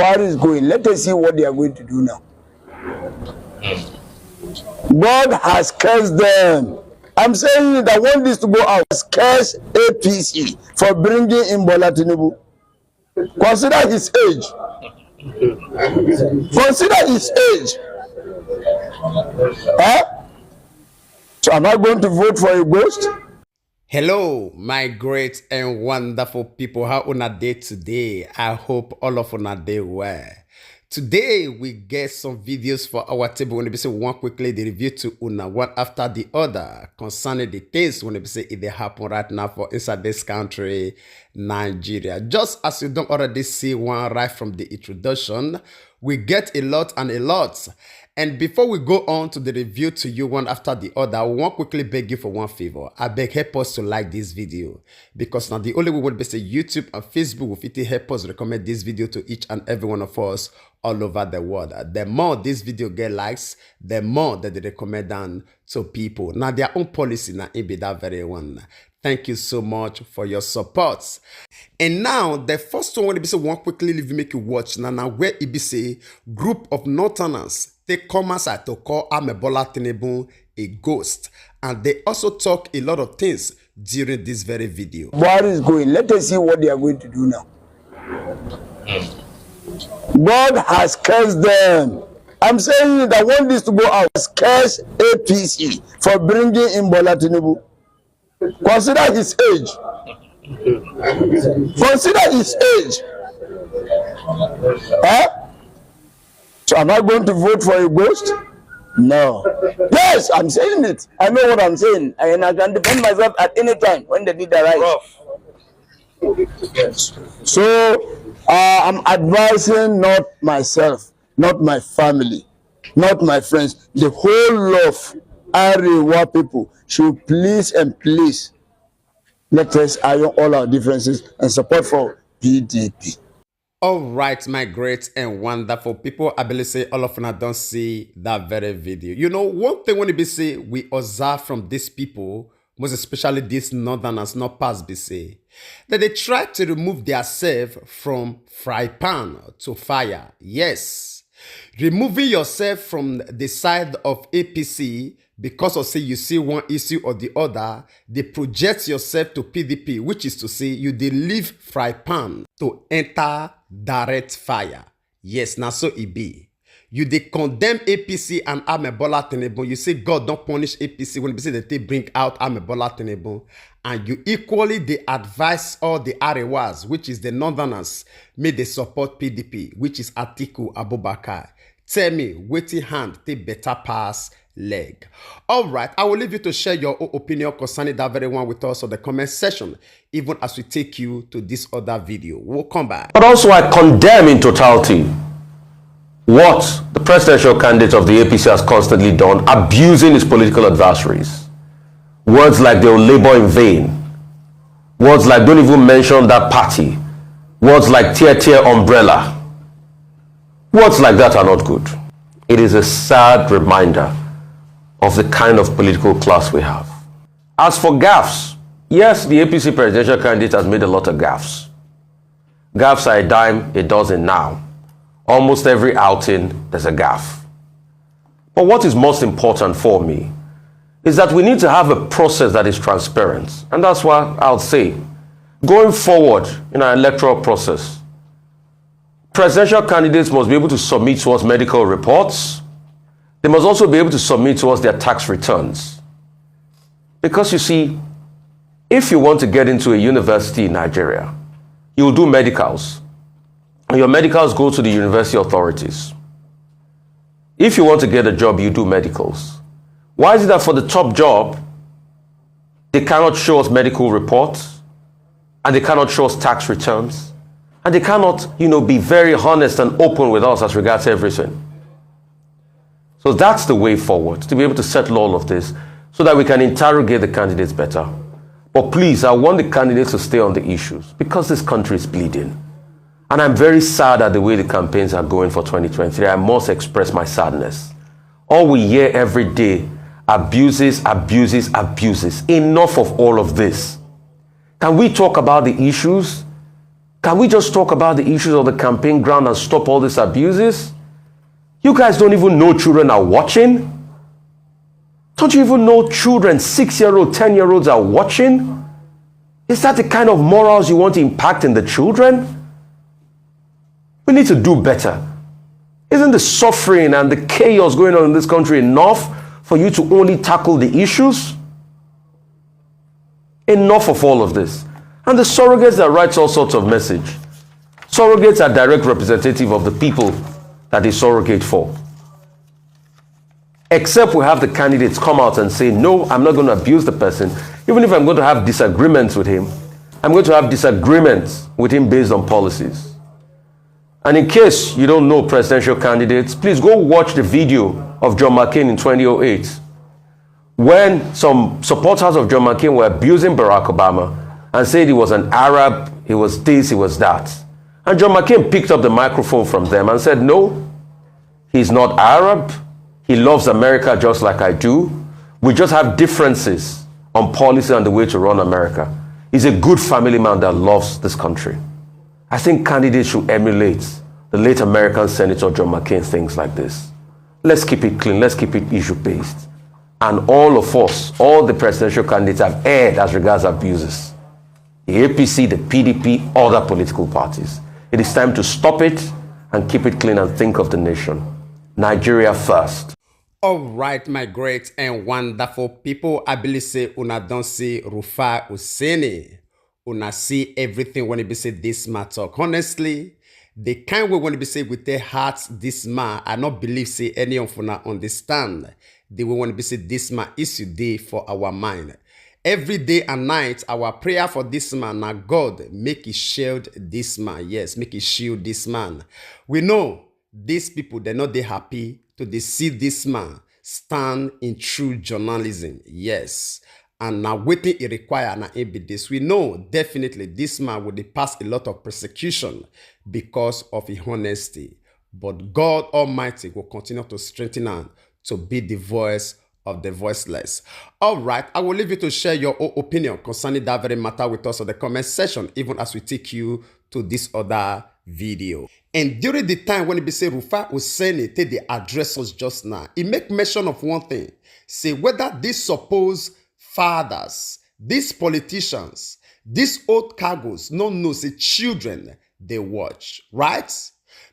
Buhari is going. Let us see what they are going to do now. God has cursed them. I'm saying that I want this to go out. Curse APC for bringing in Bola Tinibu. Consider his age. Consider his age. So am I going to vote for a ghost? Hello, my great and wonderful people. How una day today? I hope all of una day well. Today we get some videos for our table. When we say one quickly the review to una one after the other concerning the things when we say it they happen right now for inside this country, Nigeria. Just as you don't already see one right from the introduction, we get a lot and a lot. And before we go on to the review to you one after the other, I want quickly beg you for one favor. I beg help us to like this video, because now the only way would be say YouTube and Facebook will fit help us recommend this video to each and every one of us all over the world. The more this video get likes, the more that they recommend them to people. Now their own policy now it be that very one. Thank you so much for your support. And now the first one will be say one quickly leave make you watch now where it be say group of northerners they come aside to call Bola Tinibu a ghost, and they also talk a lot of things during this very video. Buhari is going. Let us see what they are going to do now. God has cursed them. I'm saying that I want this to go out. Curse APC for bringing in Bola Tinibu. Consider his age. Consider his age. So am I going to vote for a ghost? No. Yes, I'm saying it. I know what I'm saying. And I can defend myself at any time when they did the right. So I'm advising not myself, not my family, not my friends. The whole of Arewa people should please and please let us iron all our differences and support for PDP. All right, my great and wonderful people, I believe say all of you don't see that very video. You know, one thing when we say we observe from these people, most especially these northerners, not past be say, that they try to remove themselves from fry pan to fire. Yes, removing yourself from the side of APC because of say you see one issue or the other, they project yourself to PDP, which is to say you they leave fry pan to enter direct fire. Yes, now so it be. You they condemn APC and Bola Tinibu. You say God don't punish APC when they say that they bring out Bola Tinibu. And you equally they advise all the Arewas, which is the northerners, may they support PDP, which is Atiku Abubakar. Tell me, waiting hand take better pass leg. All right, I will leave you to share your own opinion concerning that very one with us on the comment section, even as we take you to this other video. We'll come back. But also I condemn in totality what the presidential candidate of the APC has constantly done, abusing his political adversaries. Words like they'll labor in vain. Words like don't even mention that party. Words like tear umbrella. Words like that are not good. It is a sad reminder of the kind of political class we have. As for gaffes, yes, the APC presidential candidate has made a lot of gaffes. Gaffes are a dime a dozen now. Almost every outing, there's a gaffe. But what is most important for me is that we need to have a process that is transparent. And that's why I'll say, going forward in our electoral process, presidential candidates must be able to submit to us medical reports. They must also be able to submit to us their tax returns. Because you see, if you want to get into a university in Nigeria, you'll do medicals. And your medicals go to the university authorities. If you want to get a job, you do medicals. Why is it that for the top job, they cannot show us medical reports, and they cannot show us tax returns, and they cannot, be very honest and open with us as regards everything? So that's the way forward, to be able to settle all of this so that we can interrogate the candidates better. But please, I want the candidates to stay on the issues because this country is bleeding. And I'm very sad at the way the campaigns are going for 2023. I must express my sadness. All we hear every day, abuses, abuses, abuses. Enough of all of this. Can we talk about the issues? Can we just talk about the issues of the campaign ground and stop all these abuses? You guys don't even know children are watching? Don't you even know children, 6-year-old, 10-year-olds are watching? Is that the kind of morals you want to impact in the children? We need to do better. Isn't the suffering and the chaos going on in this country enough for you to only tackle the issues? Enough of all of this. And the surrogates that write all sorts of message. Surrogates are direct representative of the people that they surrogate for. Except we have the candidates come out and say, no, I'm not going to abuse the person. Even if I'm going to have disagreements with him, I'm going to have disagreements with him based on policies. And in case you don't know presidential candidates, please go watch the video of John McCain in 2008. When some supporters of John McCain were abusing Barack Obama and said he was an Arab, he was this, he was that. And John McCain picked up the microphone from them and said, no, he's not Arab. He loves America just like I do. We just have differences on policy and the way to run America. He's a good family man that loves this country. I think candidates should emulate the late American Senator John McCain, things like this. Let's keep it clean. Let's keep it issue-based. And all of us, all the presidential candidates have erred as regards abuses. The APC, the PDP, other political parties. It is time to stop it and keep it clean and think of the nation. Nigeria first. All right, my great and wonderful people. I believe say una don't see Rufai Useni. Una see everything when it be say this man talk. Honestly, the kind way when it be say with their hearts this man, I not believe say any of una understand the way when it be say this man is today for our mind. Every day and night, our prayer for this man, now God, make it shield this man. Yes, make it shield this man. We know these people, they're not they happy to see this man stand in true journalism. Yes. And now waiting it require now be this. We know definitely this man will pass a lot of persecution because of his honesty. But God Almighty will continue to strengthen him to be the voice of the voiceless. All right, I will leave you to share your own opinion concerning that very matter with us in the comment section, even as we take you to this other video. And during the time when it be say Rufai Useni take the address us just now, he make mention of one thing. Say whether these supposed fathers, these politicians, these old cargoes, no, say children, they watch, right?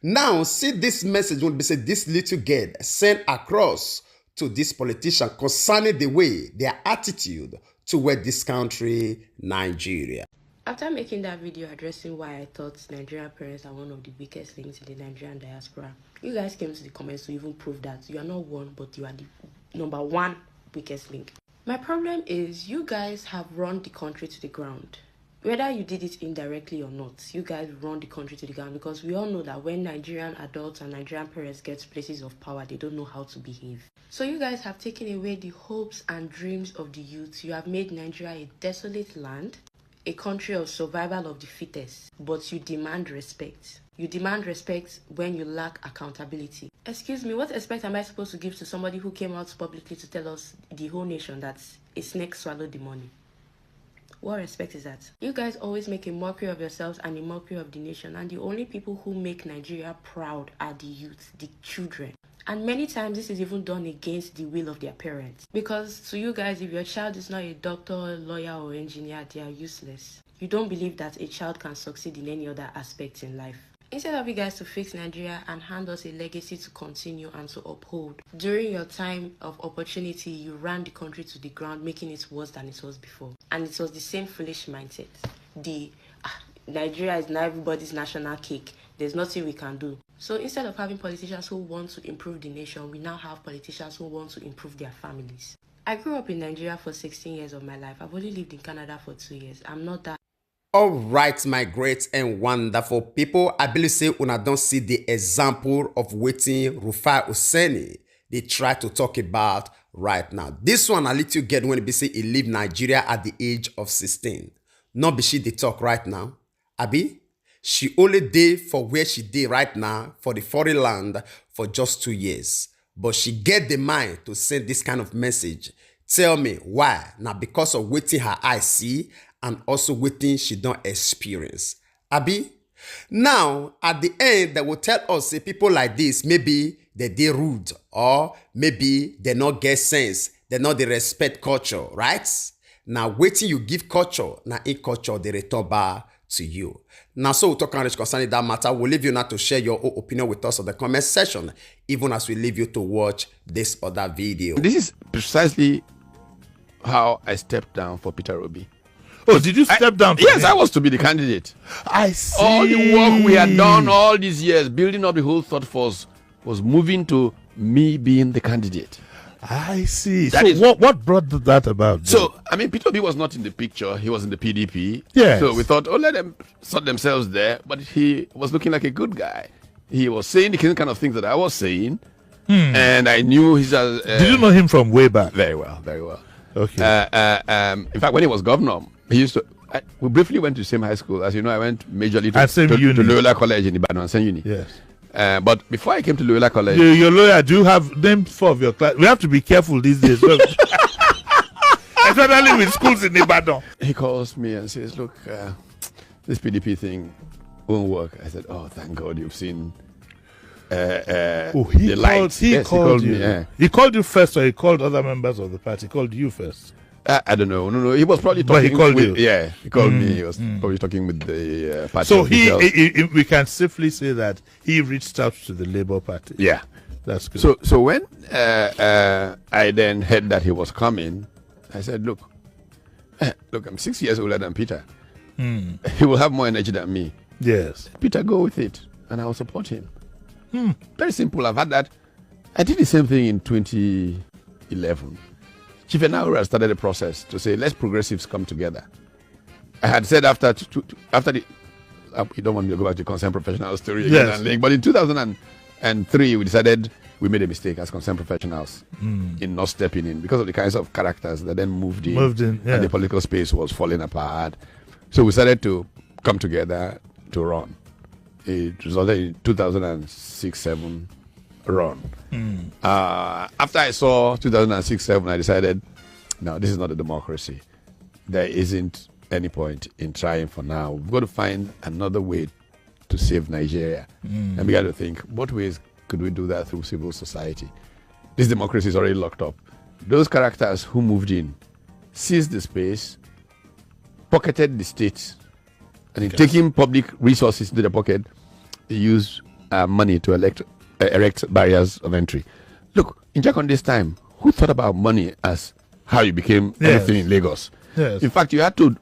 Now, see this message when be say this little girl sent across to this politician concerning the way, their attitude toward this country, Nigeria. After making that video addressing why I thought Nigerian parents are one of the weakest things in the Nigerian diaspora, you guys came to the comments to even prove that you are not one, but you are the number one weakest link. My problem is you guys have run the country to the ground. Whether you did it indirectly or not, you guys run the country to the ground because we all know that when Nigerian adults and Nigerian parents get to places of power, they don't know how to behave. So you guys have taken away the hopes and dreams of the youth. You have made Nigeria a desolate land, a country of survival of the fittest, but you demand respect. You demand respect when you lack accountability. Excuse me, what respect am I supposed to give to somebody who came out publicly to tell us, the whole nation, that a snake swallowed the money? What respect is that? You guys always make a mockery of yourselves and a mockery of the nation, and the only people who make Nigeria proud are the youth, the children. And many times this is even done against the will of their parents. Because to you guys, if your child is not a doctor, lawyer, or engineer, they are useless. You don't believe that a child can succeed in any other aspect in life. Instead of you guys to fix Nigeria and hand us a legacy to continue and to uphold, during your time of opportunity, you ran the country to the ground, making it worse than it was before. And it was the same foolish mindset. Nigeria is now everybody's national cake. There's nothing we can do. So instead of having politicians who want to improve the nation, we now have politicians who want to improve their families. I grew up in Nigeria for 16 years of my life. I've only lived in Canada for 2 years. I'm not that. All right, my great and wonderful people. I believe say una don't see the example of waiting Rufai Useni they try to talk about right now. This one a little get when they say he leave Nigeria at the age of 16. Not be she they talk right now. Abi, she only did for where she did right now for the foreign land for just 2 years. But she get the mind to send this kind of message. Tell me why? Now because of waiting her eyes see and also waiting she don't experience. Abi, Now, at the end, they will tell us, say, people like this, maybe they rude, or maybe they not get sense, they not they respect culture, right? Now, waiting you give culture, now in culture, they return back to you. Now, so we'll talk on concerning that matter. We'll leave you now to share your own opinion with us on the comment section, even as we leave you to watch this other video. This is precisely how I stepped down for Peter Obi. Oh, did you step down? Yes, I was to be the candidate. I see. All the work we had done all these years, building up the whole thought force, was moving to me being the candidate. I see. That So is- what brought that about? So, I mean, Peter Obi was not in the picture. He was in the PDP. Yes. So we thought, oh, let them sort themselves there. But he was looking like a good guy. He was saying the kind of things that I was saying. And I knew his... Did you know him from way back? Very well, very well. Okay. In fact, when he was governor, he used to... we briefly went to the same high school. As you know, I went majorly At same to uni. Loyola College in Ibadan, same uni. Yes. But before I came to Loyola College... Your lawyer, do you have name 4 of your class? We have to be careful these days. Especially with schools in Ibadan. He calls me and says, look, this PDP thing won't work. I said, oh, thank God you've seen He the light. called you. Me. Yeah. He called you first, or he called other members of the party? He called you first. I don't know. No. He was probably But talking he called with... you. Yeah, he called me. He was probably talking with the party So officials. we can safely say that he reached out to the Labour Party. Yeah. That's good. So when I then heard that he was coming, I said, look, I'm 6 years older than Peter. He will have more energy than me. Yes. Peter, go with it, and I will support him. Very simple. I've had that. I did the same thing in 2011. Chief Enaura started a process to say, let's progressives come together. I had said after the... you don't want me to go back to concerned professional story again. Yes. And link, but in 2003, we decided we made a mistake as concerned professionals in not stepping in because of the kinds of characters that then moved in, Yeah. and the political space was falling apart. So we started to come together to run. It resulted in 2006-07 run. After I saw 2006-07, I decided, no, this is not a democracy. There isn't any point in trying for now. We've got to find another way to save Nigeria. And we got to think, what ways could we do that through civil society? This democracy is already locked up. Those characters who moved in seized the space, pocketed the state, and in taking public resources to the pocket, they use money to erect barriers of entry. Look, in Jakonde's time, who thought about money as how you became anything in Lagos? Yes. In fact, you had to...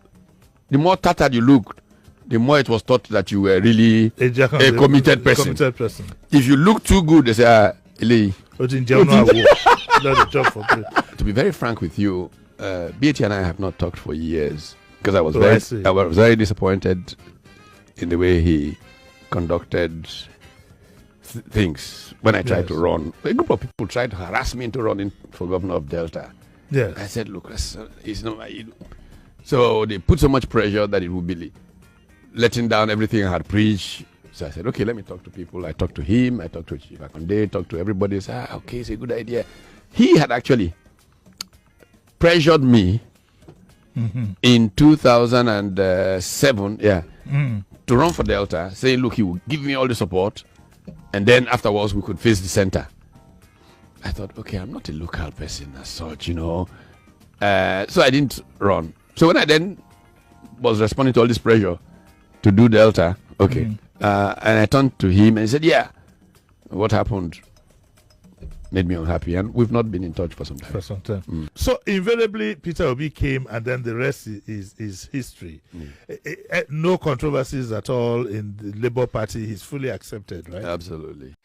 The more tattered you looked, the more it was thought that you were really a committed person. If you look too good, they say, Ele. To be very frank with you, BAT and I have not talked for years because I was very disappointed in the way he conducted things when I tried to run. A group of people tried to harass me into running for governor of Delta. Yes. I said, look, it's not... So they put so much pressure that it would be letting down everything I had preached. So I said, okay, let me talk to people. I talked to him, I talked to Chief Akonde, talked to everybody. I said, okay, it's a good idea. He had actually pressured me in 2007, to run for Delta, saying, look, he will give me all the support, and then afterwards we could face the center. I thought, okay, I'm not a local person as such, so I didn't run. So when I then was responding to all this pressure to do Delta, and I turned to him and he said, yeah, what happened made me unhappy, and we've not been in touch for some time. So invariably, Peter Obi came, and then the rest is history. No controversies at all in the Labour Party. He's fully accepted, right? Absolutely.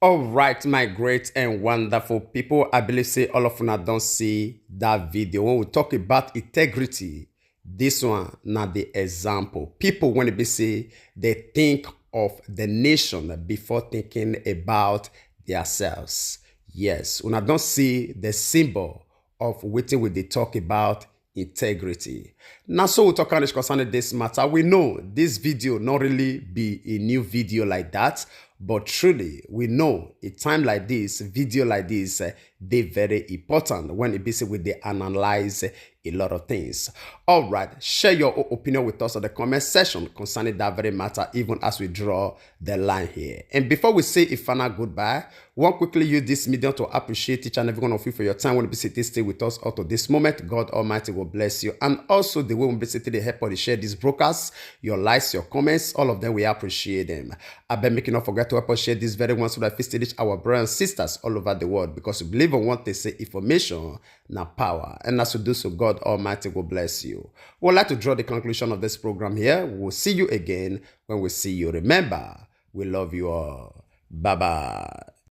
All right, my great and wonderful people. I believe say all of you don't see that video. When we talk about integrity, this one not the example. People when they say they think of the nation before thinking about themselves. Yes, when I don't see the symbol of waiting when they talk about integrity. Now, so we talk on concerning this matter. We know this video not really be a new video like that, but truly we know a time like this, video like this, they very important when it be with they analyze a lot of things. All right, share your opinion with us in the comment section concerning that very matter, even as we draw the line here. And before we say a final goodbye, we want quickly use this medium to appreciate each and every one of you for your time when you stay with us up to this moment. God Almighty will bless you. And also the way we basically help us share these broadcasts, your likes, your comments, all of them, we appreciate them. I bet make you not forget to help us share these very ones so that we still reach our brothers and sisters all over the world, because we believe in what they say, information, now power. And as we do so, God Almighty will bless you. We'd like to draw the conclusion of this program here. We'll see you again when we see you. Remember, we love you all. Bye-bye.